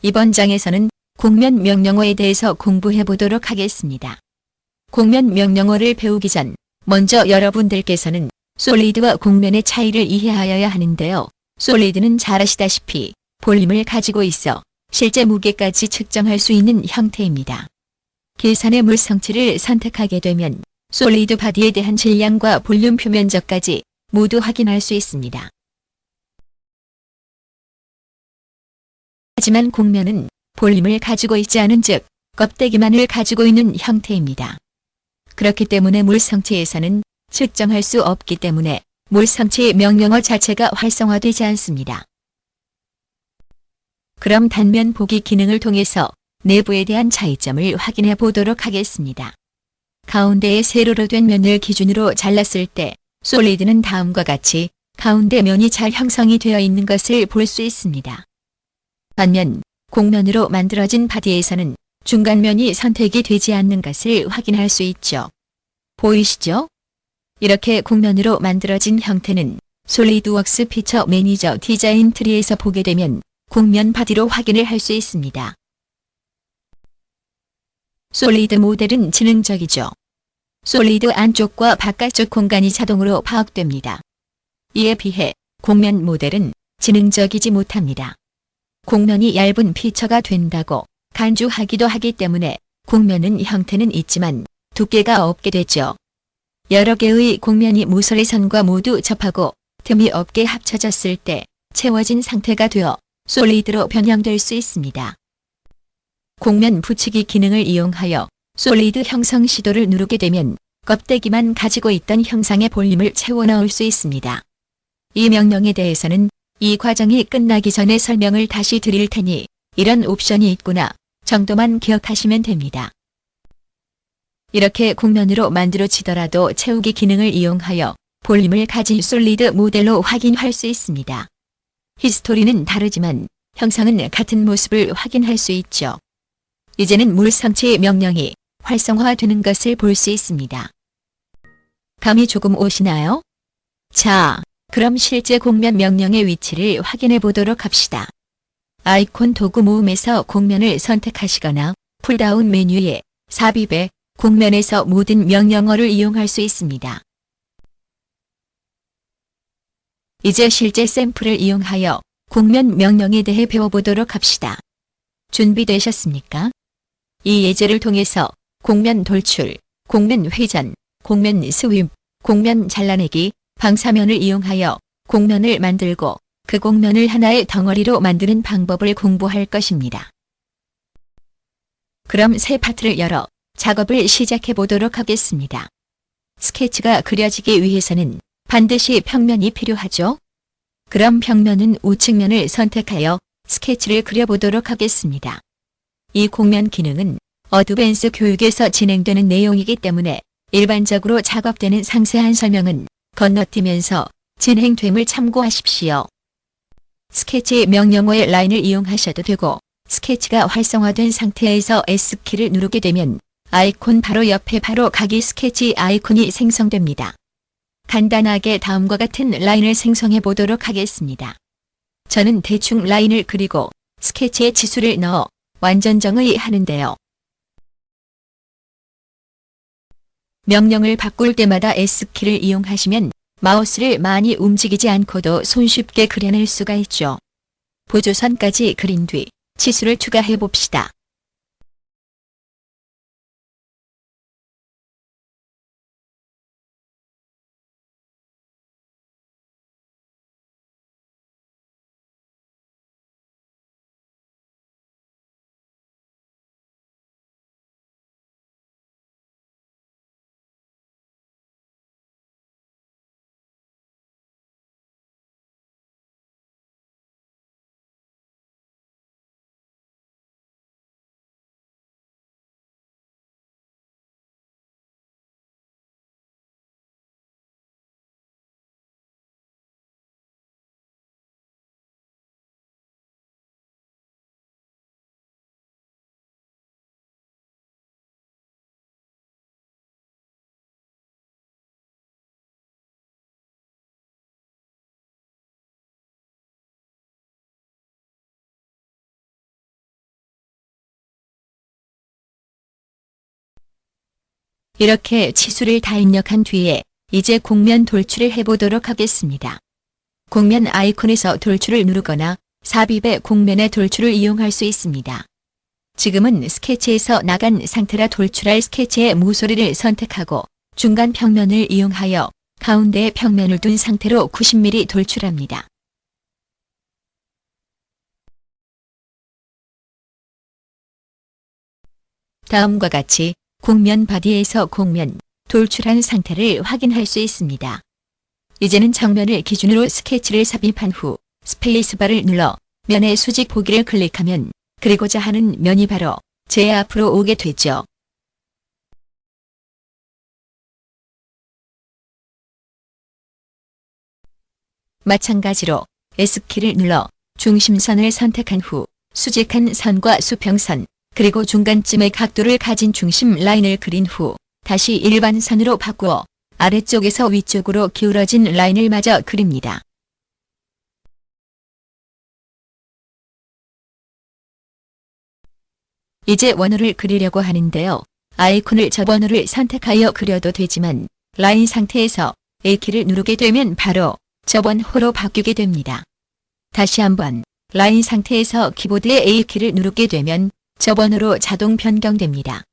이번 장에서는 곡면 명령어에 대해서 공부해 보도록 하겠습니다. 곡면 명령어를 배우기 전 먼저 여러분들께서는 솔리드와 곡면의 차이를 이해하여야 하는데요. 솔리드는 잘 아시다시피 볼륨을 가지고 있어 실제 무게까지 측정할 수 있는 형태입니다. 계산의 물 성치를 선택하게 되면 솔리드 바디에 대한 질량과 볼륨 표면적까지 모두 확인할 수 있습니다. 하지만 곡면은 볼륨을 가지고 있지 않은 즉 껍데기만을 가지고 있는 형태입니다. 그렇기 때문에 물 성치에서는 측정할 수 없기 때문에 물 성치 명령어 자체가 활성화되지 않습니다. 그럼 단면 보기 기능을 통해서 내부에 대한 차이점을 확인해 보도록 하겠습니다. 가운데에 세로로 된 면을 기준으로 잘랐을 때 솔리드는 다음과 같이 가운데 면이 잘 형성이 되어 있는 것을 볼 수 있습니다. 반면 곡면으로 만들어진 바디에서는 중간면이 선택이 되지 않는 것을 확인할 수 있죠. 보이시죠? 이렇게 곡면으로 만들어진 형태는 솔리드웍스 피처 매니저 디자인 트리에서 보게 되면 곡면 바디로 확인을 할 수 있습니다. 솔리드 모델은 지능적이죠. 솔리드 안쪽과 바깥쪽 공간이 자동으로 파악됩니다. 이에 비해 곡면 모델은 지능적이지 못합니다. 곡면이 얇은 피처가 된다고 간주하기도 하기 때문에 곡면은 형태는 있지만 두께가 없게 되죠. 여러 개의 곡면이 모서리선과 모두 접하고 틈이 없게 합쳐졌을 때 채워진 상태가 되어 솔리드로 변형될 수 있습니다. 곡면 붙이기 기능을 이용하여 솔리드 형성 시도를 누르게 되면 껍데기만 가지고 있던 형상의 볼륨을 채워 넣을 수 있습니다. 이 명령에 대해서는 이 과정이 끝나기 전에 설명을 다시 드릴 테니 이런 옵션이 있구나 정도만 기억하시면 됩니다. 이렇게 곡면으로 만들어지더라도 채우기 기능을 이용하여 볼륨을 가진 솔리드 모델로 확인할 수 있습니다. 히스토리는 다르지만 형상은 같은 모습을 확인할 수 있죠. 이제는 물 성치 명령이 활성화되는 것을 볼 수 있습니다. 감이 조금 오시나요? 자, 그럼 실제 곡면 명령의 위치를 확인해 보도록 합시다. 아이콘 도구 모음에서 곡면을 선택하시거나 풀다운 메뉴에 삽입에 곡면에서 모든 명령어를 이용할 수 있습니다. 이제 실제 샘플을 이용하여 곡면 명령에 대해 배워보도록 합시다. 준비되셨습니까? 이 예제를 통해서 곡면 돌출, 곡면 회전, 곡면 스윕, 곡면 잘라내기, 방사면을 이용하여 곡면을 만들고 그 곡면을 하나의 덩어리로 만드는 방법을 공부할 것입니다. 그럼 새 파트를 열어 작업을 시작해 보도록 하겠습니다. 스케치가 그려지기 위해서는 반드시 평면이 필요하죠? 그럼 평면은 우측면을 선택하여 스케치를 그려보도록 하겠습니다. 이 곡면 기능은 어드밴스 교육에서 진행되는 내용이기 때문에 일반적으로 작업되는 상세한 설명은 건너뛰면서 진행됨을 참고하십시오. 스케치 명령어의 라인을 이용하셔도 되고 스케치가 활성화된 상태에서 S키를 누르게 되면 아이콘 바로 옆에 바로 각이 스케치 아이콘이 생성됩니다. 간단하게 다음과 같은 라인을 생성해 보도록 하겠습니다. 저는 대충 라인을 그리고 스케치에 치수를 넣어 완전정의 하는데요. 명령을 바꿀 때마다 S키를 이용하시면 마우스를 많이 움직이지 않고도 손쉽게 그려낼 수가 있죠. 보조선까지 그린 뒤 치수를 추가해 봅시다. 이렇게 치수를 다 입력한 뒤에 이제 곡면 돌출을 해보도록 하겠습니다. 곡면 아이콘에서 돌출을 누르거나 삽입의 곡면의 돌출을 이용할 수 있습니다. 지금은 스케치에서 나간 상태라 돌출할 스케치의 모서리를 선택하고 중간 평면을 이용하여 가운데에 평면을 둔 상태로 90mm 돌출합니다. 다음과 같이 곡면 바디에서 곡면 돌출한 상태를 확인할 수 있습니다. 이제는 정면을 기준으로 스케치를 삽입한 후 스페이스바를 눌러 면의 수직 보기를 클릭하면 그리고자 하는 면이 바로 제 앞으로 오게 되죠. 마찬가지로 S키를 눌러 중심선을 선택한 후 수직한 선과 수평선 그리고 중간쯤의 각도를 가진 중심 라인을 그린 후 다시 일반선으로 바꾸어 아래쪽에서 위쪽으로 기울어진 라인을 마저 그립니다. 이제 원호를 그리려고 하는데요. 아이콘을 접원호를 선택하여 그려도 되지만 라인 상태에서 A키를 누르게 되면 바로 접원호로 바뀌게 됩니다. 다시 한번 라인 상태에서 키보드의 A키를 누르게 되면 접원호로 자동 변경됩니다.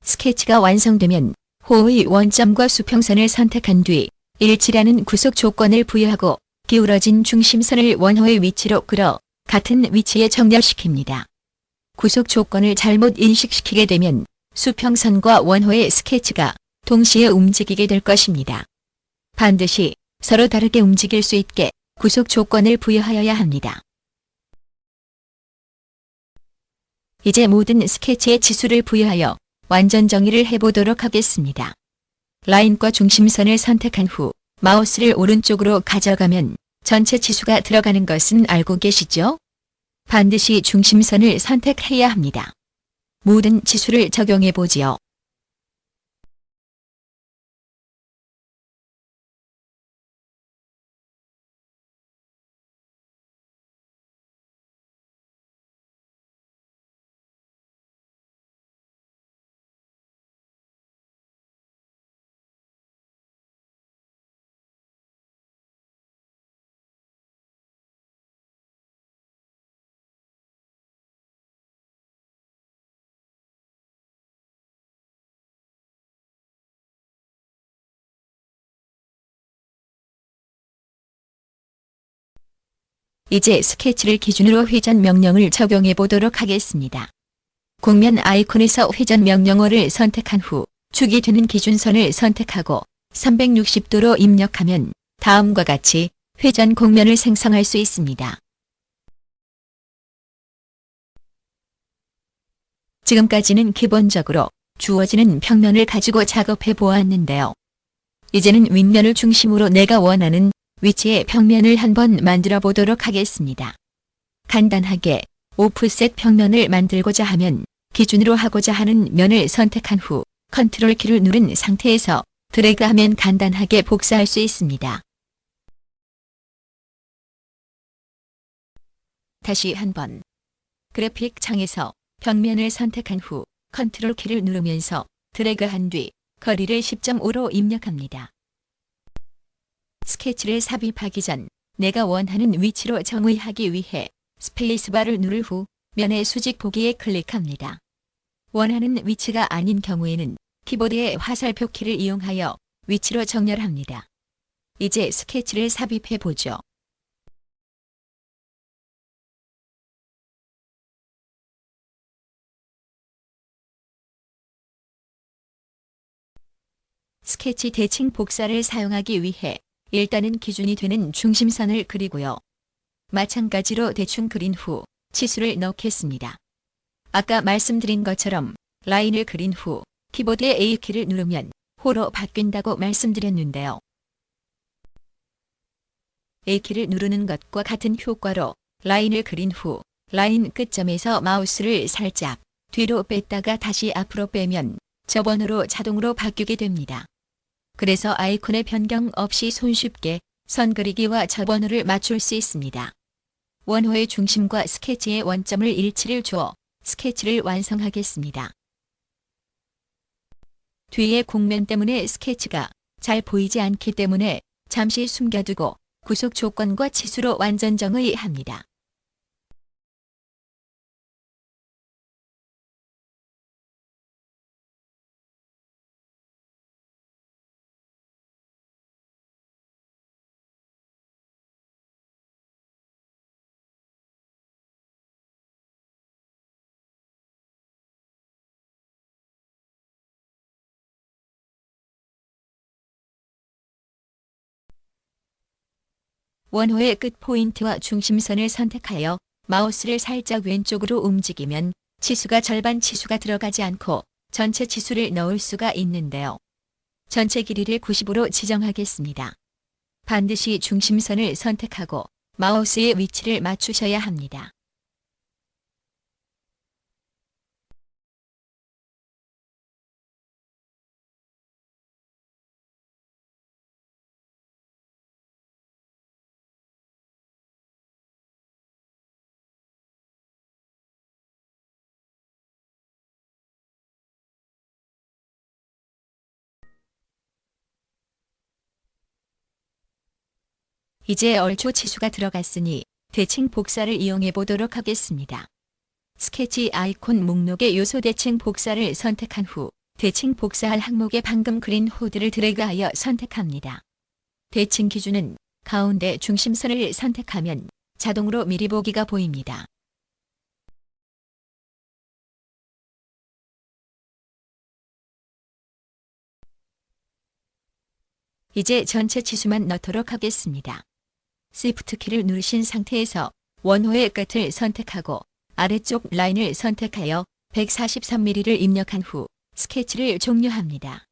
스케치가 완성되면 호의 원점과 수평선을 선택한 뒤 일치라는 구속 조건을 부여하고 기울어진 중심선을 원호의 위치로 끌어 같은 위치에 정렬시킵니다. 구속 조건을 잘못 인식시키게 되면 수평선과 원호의 스케치가 동시에 움직이게 될 것입니다. 반드시 서로 다르게 움직일 수 있게 구속 조건을 부여하여야 합니다. 이제 모든 스케치에 치수를 부여하여 완전 정의를 해보도록 하겠습니다. 라인과 중심선을 선택한 후 마우스를 오른쪽으로 가져가면 전체 치수가 들어가는 것은 알고 계시죠? 반드시 중심선을 선택해야 합니다. 모든 치수를 적용해보지요. 이제 스케치를 기준으로 회전 명령을 적용해 보도록 하겠습니다. 곡면 아이콘에서 회전 명령어를 선택한 후 축이 되는 기준선을 선택하고 360도로 입력하면 다음과 같이 회전 곡면을 생성할 수 있습니다. 지금까지는 기본적으로 주어지는 평면을 가지고 작업해 보았는데요. 이제는 윗면을 중심으로 내가 원하는 위치의 평면을 한번 만들어 보도록 하겠습니다. 간단하게 오프셋 평면을 만들고자 하면 기준으로 하고자 하는 면을 선택한 후 컨트롤 키를 누른 상태에서 드래그하면 간단하게 복사할 수 있습니다. 다시 한번 그래픽 창에서 평면을 선택한 후 컨트롤 키를 누르면서 드래그한 뒤 거리를 10.5로 입력합니다. 스케치를 삽입하기 전 내가 원하는 위치로 정의하기 위해 스페이스바를 누를 후 면의 수직 보기에 클릭합니다. 원하는 위치가 아닌 경우에는 키보드의 화살표 키를 이용하여 위치로 정렬합니다. 이제 스케치를 삽입해 보죠. 스케치 대칭 복사를 사용하기 위해 일단은 기준이 되는 중심선을 그리고요. 마찬가지로 대충 그린 후 치수를 넣겠습니다. 아까 말씀드린 것처럼 라인을 그린 후 키보드의 A키를 누르면 호로 바뀐다고 말씀드렸는데요. A키를 누르는 것과 같은 효과로 라인을 그린 후 라인 끝점에서 마우스를 살짝 뒤로 뺐다가 다시 앞으로 빼면 접원으로 자동으로 바뀌게 됩니다. 그래서 아이콘의 변경 없이 손쉽게 선 그리기와 접원호를 맞출 수 있습니다. 원호의 중심과 스케치의 원점을 일치를 주어 스케치를 완성하겠습니다. 뒤에 곡면 때문에 스케치가 잘 보이지 않기 때문에 잠시 숨겨두고 구속 조건과 치수로 완전 정의합니다. 원호의 끝 포인트와 중심선을 선택하여 마우스를 살짝 왼쪽으로 움직이면 치수가 절반 치수가 들어가지 않고 전체 치수를 넣을 수가 있는데요. 전체 길이를 90으로 지정하겠습니다. 반드시 중심선을 선택하고 마우스의 위치를 맞추셔야 합니다. 이제 얼추 치수가 들어갔으니 대칭 복사를 이용해 보도록 하겠습니다. 스케치 아이콘 목록의 요소 대칭 복사를 선택한 후 대칭 복사할 항목에 방금 그린 호드를 드래그하여 선택합니다. 대칭 기준은 가운데 중심선을 선택하면 자동으로 미리 보기가 보입니다. 이제 전체 치수만 넣도록 하겠습니다. Shift 키를 누르신 상태에서 원호의 끝을 선택하고 아래쪽 라인을 선택하여 143mm를 입력한 후 스케치를 종료합니다.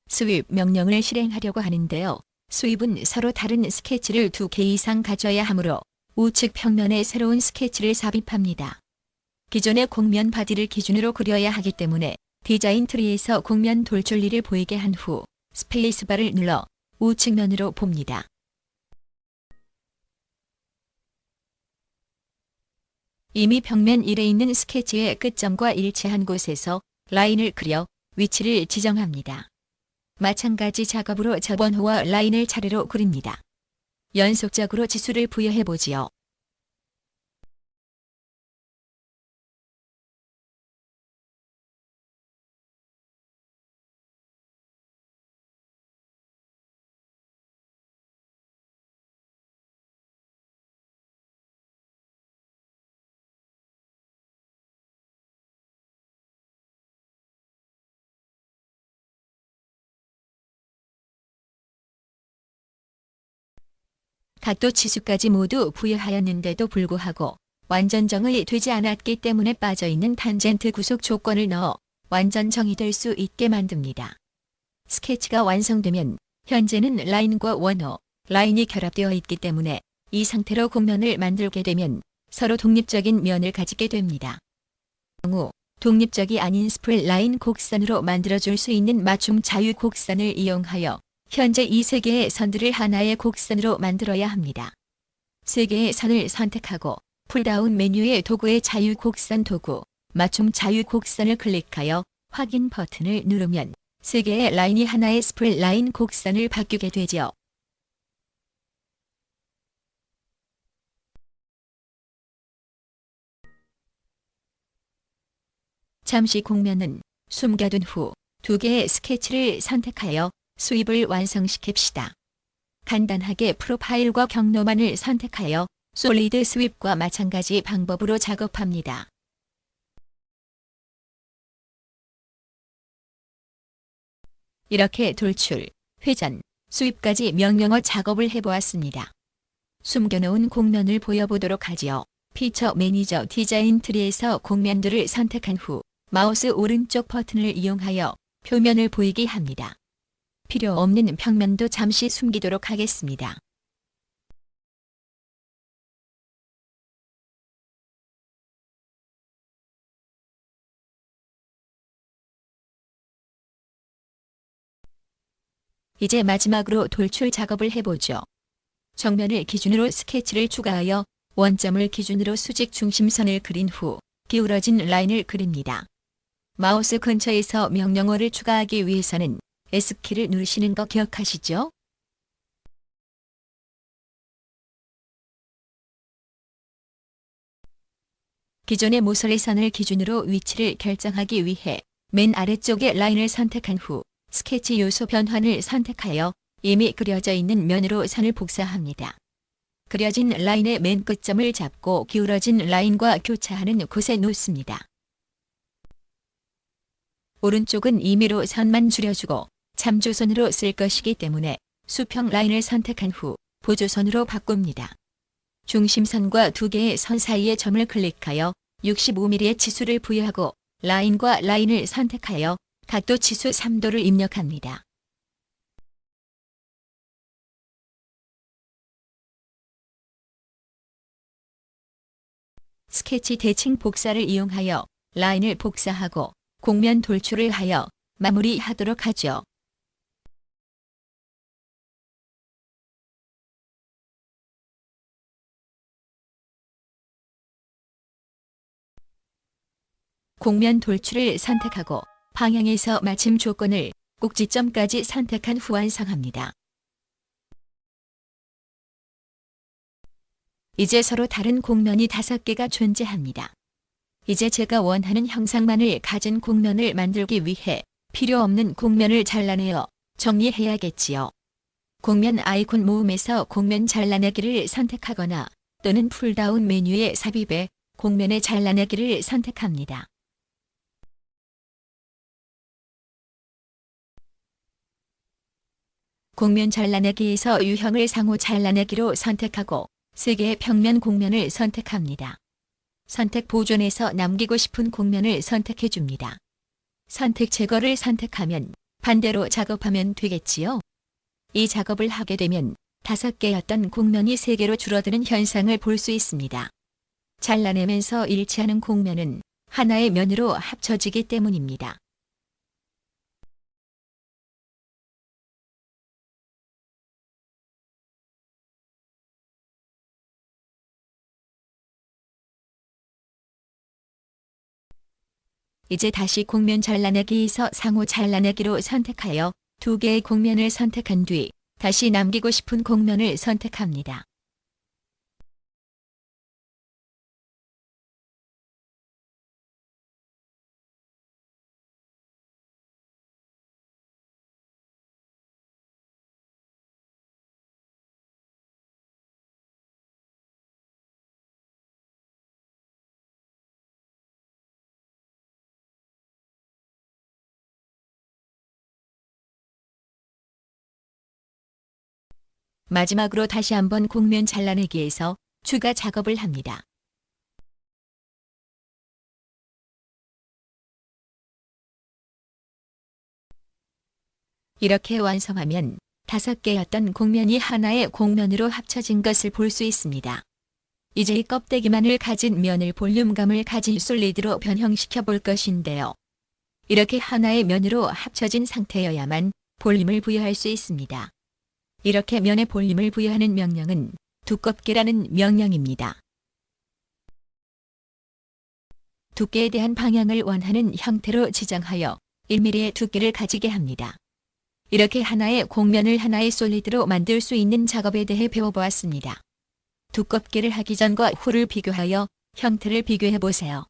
스윕 명령을 실행하려고 하는데요. 스윕은 서로 다른 스케치를 2개 이상 가져야 하므로 우측 평면에 새로운 스케치를 삽입합니다. 기존의 곡면 바디를 기준으로 그려야 하기 때문에 디자인 트리에서 곡면 돌출리를 보이게 한 후 스페이스바를 눌러 우측면으로 봅니다. 이미 평면 1에 있는 스케치의 끝점과 일치한 곳에서 라인을 그려 위치를 지정합니다. 마찬가지 작업으로 저번호와 라인을 차례로 그립니다. 연속적으로 지수를 부여해보지요. 각도 치수까지 모두 부여하였는데도 불구하고 완전 정의 되지 않았기 때문에 빠져있는 탄젠트 구속 조건을 넣어 완전 정의될 수 있게 만듭니다. 스케치가 완성되면 현재는 라인과 원호, 라인이 결합되어 있기 때문에 이 상태로 곡면을 만들게 되면 서로 독립적인 면을 가지게 됩니다. 경우 독립적이 아닌 스플 라인 곡선으로 만들어줄 수 있는 맞춤 자유 곡선을 이용하여 현재 이 세 개의 선들을 하나의 곡선으로 만들어야 합니다. 세 개의 선을 선택하고 풀다운 메뉴의 도구의 자유 곡선 도구, 맞춤 자유 곡선을 클릭하여 확인 버튼을 누르면 세 개의 라인이 하나의 스플 라인 곡선을 바뀌게 되죠. 잠시 곡면은 숨겨둔 후 두 개의 스케치를 선택하여 스윕을 완성시킵시다. 간단하게 프로파일과 경로만을 선택하여 솔리드 스윕과 마찬가지 방법으로 작업합니다. 이렇게 돌출, 회전, 스윕까지 명령어 작업을 해보았습니다. 숨겨놓은 곡면을 보여보도록 하지요. 피처 매니저 디자인 트리에서 곡면들을 선택한 후 마우스 오른쪽 버튼을 이용하여 표면을 보이게 합니다. 필요 없는 평면도 잠시 숨기도록 하겠습니다. 이제 마지막으로 돌출 작업을 해보죠. 정면을 기준으로 스케치를 추가하여 원점을 기준으로 수직 중심선을 그린 후 기울어진 라인을 그립니다. 마우스 근처에서 명령어를 추가하기 위해서는 S키를 누르시는 거 기억하시죠? 기존의 모서리선을 기준으로 위치를 결정하기 위해 맨 아래쪽의 라인을 선택한 후 스케치 요소 변환을 선택하여 이미 그려져 있는 면으로 선을 복사합니다. 그려진 라인의 맨 끝점을 잡고 기울어진 라인과 교차하는 곳에 놓습니다. 오른쪽은 임의로 선만 줄여주고 참조선으로 쓸 것이기 때문에 수평 라인을 선택한 후 보조선으로 바꿉니다. 중심선과 두 개의 선 사이의 점을 클릭하여 65mm의 치수를 부여하고 라인과 라인을 선택하여 각도 치수 3도를 입력합니다. 스케치 대칭 복사를 이용하여 라인을 복사하고 곡면 돌출을 하여 마무리하도록 하죠. 곡면 돌출을 선택하고 방향에서 맞춤 조건을 꼭지점까지 선택한 후 완성합니다. 이제 서로 다른 곡면이 5개가 존재합니다. 이제 제가 원하는 형상만을 가진 곡면을 만들기 위해 필요 없는 곡면을 잘라내어 정리해야겠지요. 곡면 아이콘 모음에서 곡면 잘라내기를 선택하거나 또는 풀다운 메뉴의 삽입에 곡면의 잘라내기를 선택합니다. 곡면 잘라내기에서 유형을 상호 잘라내기로 선택하고 3개의 평면 곡면을 선택합니다. 선택 보존에서 남기고 싶은 곡면을 선택해 줍니다. 선택 제거를 선택하면 반대로 작업하면 되겠지요. 이 작업을 하게 되면 5개였던 곡면이 3개로 줄어드는 현상을 볼 수 있습니다. 잘라내면서 일치하는 곡면은 하나의 면으로 합쳐지기 때문입니다. 이제 다시 곡면 잘라내기에서 상호 잘라내기로 선택하여 2개의 곡면을 선택한 뒤 다시 남기고 싶은 곡면을 선택합니다. 마지막으로 다시 한번 곡면 잘라내기에서 추가 작업을 합니다. 이렇게 완성하면 5개였던 곡면이 하나의 곡면으로 합쳐진 것을 볼 수 있습니다. 이제 이 껍데기만을 가진 면을 볼륨감을 가진 솔리드로 변형시켜 볼 것인데요. 이렇게 하나의 면으로 합쳐진 상태여야만 볼륨을 부여할 수 있습니다. 이렇게 면에 볼륨을 부여하는 명령은 두껍게라는 명령입니다. 두께에 대한 방향을 원하는 형태로 지정하여 1mm의 두께를 가지게 합니다. 이렇게 하나의 곡면을 하나의 솔리드로 만들 수 있는 작업에 대해 배워보았습니다. 두껍게를 하기 전과 후를 비교하여 형태를 비교해 보세요.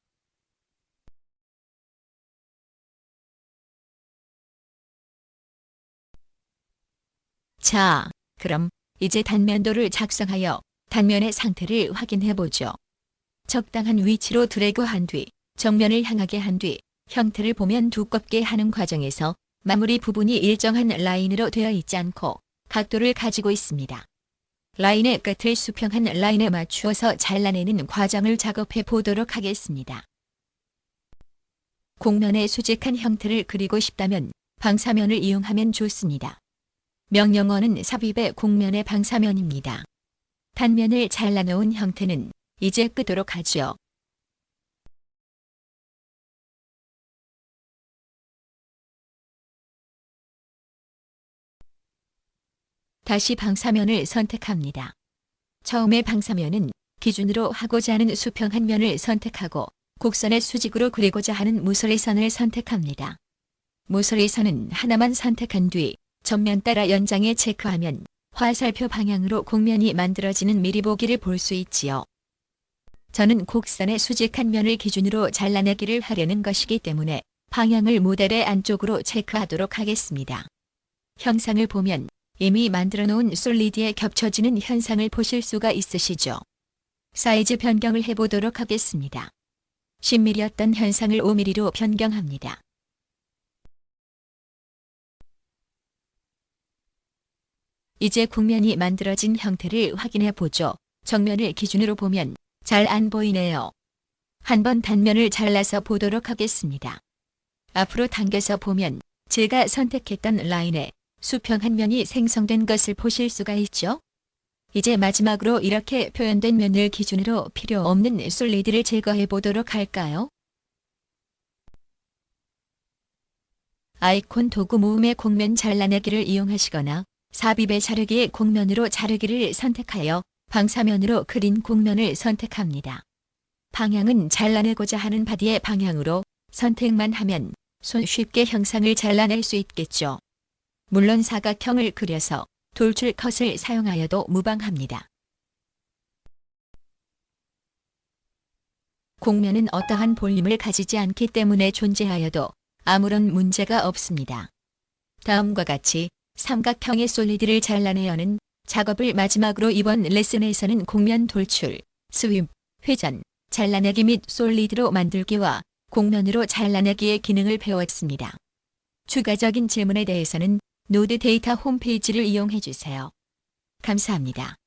자, 그럼 이제 단면도를 작성하여 단면의 상태를 확인해 보죠. 적당한 위치로 드래그한 뒤 정면을 향하게 한 뒤 형태를 보면 두껍게 하는 과정에서 마무리 부분이 일정한 라인으로 되어 있지 않고 각도를 가지고 있습니다. 라인의 끝을 수평한 라인에 맞추어서 잘라내는 과정을 작업해 보도록 하겠습니다. 곡면의 수직한 형태를 그리고 싶다면 방사면을 이용하면 좋습니다. 명령어는 삽입의 곡면의 방사면입니다. 단면을 잘라놓은 형태는 이제 끄도록 하죠. 다시 방사면을 선택합니다. 처음에 방사면은 기준으로 하고자 하는 수평한 면을 선택하고 곡선의 수직으로 그리고자 하는 모서리선을 선택합니다. 모서리선은 하나만 선택한 뒤 전면 따라 연장에 체크하면 화살표 방향으로 곡면이 만들어지는 미리 보기를 볼 수 있지요. 저는 곡선의 수직한 면을 기준으로 잘라내기를 하려는 것이기 때문에 방향을 모델의 안쪽으로 체크하도록 하겠습니다. 형상을 보면 이미 만들어 놓은 솔리드에 겹쳐지는 현상을 보실 수가 있으시죠. 사이즈 변경을 해보도록 하겠습니다. 10mm였던 현상을 5mm로 변경합니다. 이제 곡면이 만들어진 형태를 확인해 보죠. 정면을 기준으로 보면 잘 안 보이네요. 한번 단면을 잘라서 보도록 하겠습니다. 앞으로 당겨서 보면 제가 선택했던 라인에 수평한 면이 생성된 것을 보실 수가 있죠. 이제 마지막으로 이렇게 표현된 면을 기준으로 필요 없는 솔리드를 제거해 보도록 할까요? 아이콘 도구 모음의 곡면 잘라내기를 이용하시거나 삽입의 자르기의 곡면으로 자르기를 선택하여 방사면으로 그린 곡면을 선택합니다. 방향은 잘라내고자 하는 바디의 방향으로 선택만 하면 손쉽게 형상을 잘라낼 수 있겠죠. 물론 사각형을 그려서 돌출 컷을 사용하여도 무방합니다. 곡면은 어떠한 볼륨을 가지지 않기 때문에 존재하여도 아무런 문제가 없습니다. 다음과 같이 삼각형의 솔리드를 잘라내려는 작업을 마지막으로 이번 레슨에서는 곡면 돌출, 스윕, 회전, 잘라내기 및 솔리드로 만들기와 곡면으로 잘라내기의 기능을 배웠습니다. 추가적인 질문에 대해서는 노드 데이터 홈페이지를 이용해 주세요. 감사합니다.